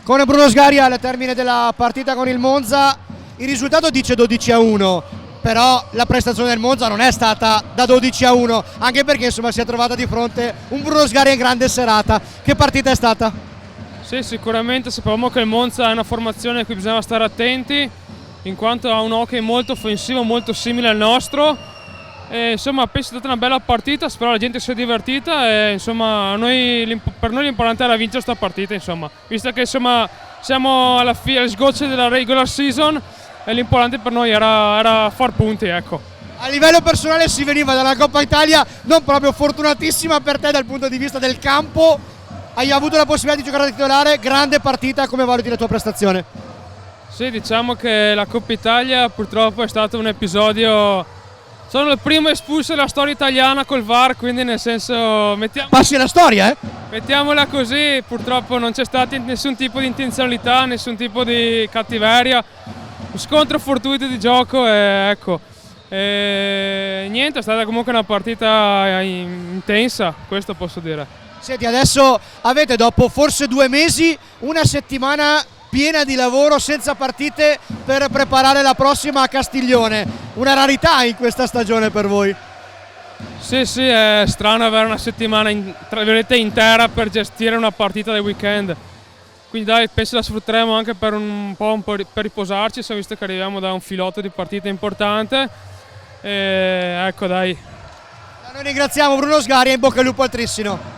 Con Bruno Sgari al termine della partita con il Monza, il risultato dice 12-1, però la prestazione del Monza non è stata da 12-1, anche perché insomma si è trovata di fronte un Bruno Sgari in grande serata. Che partita è stata? Sì, sicuramente sapevamo che il Monza è una formazione a cui bisogna stare attenti, in quanto ha un hockey molto offensivo, molto simile al nostro. E, insomma, penso sia stata una bella partita, spero la gente sia divertita e insomma per noi l'importante era vincere questa partita, insomma, visto che insomma siamo alla fine, alle sgocce della regular season e l'importante per noi era far punti, ecco. A livello personale si veniva dalla Coppa Italia non proprio fortunatissima per te dal punto di vista del campo, hai avuto la possibilità di giocare da titolare, grande partita, come valuti la tua prestazione? Sì, diciamo che la Coppa Italia purtroppo è stato un episodio. Sono il primo espulso della storia italiana col VAR, quindi nel senso passi la storia, mettiamola così, purtroppo non c'è stato nessun tipo di intenzionalità, nessun tipo di cattiveria, un scontro fortuito di gioco e ecco. E niente, è stata comunque una partita intensa, questo posso dire. Senti, adesso avete dopo forse 2 mesi una settimana piena di lavoro senza partite per preparare la prossima a Castiglione, una rarità in questa stagione per voi. Sì, è strano avere una settimana tra virgolette intera per gestire una partita del weekend, quindi dai, penso la sfrutteremo anche per un po' per riposarci, visto che arriviamo da un filotto di partita importante e ecco dai. Noi ringraziamo Bruno Sgari e in bocca al lupo al Trissino.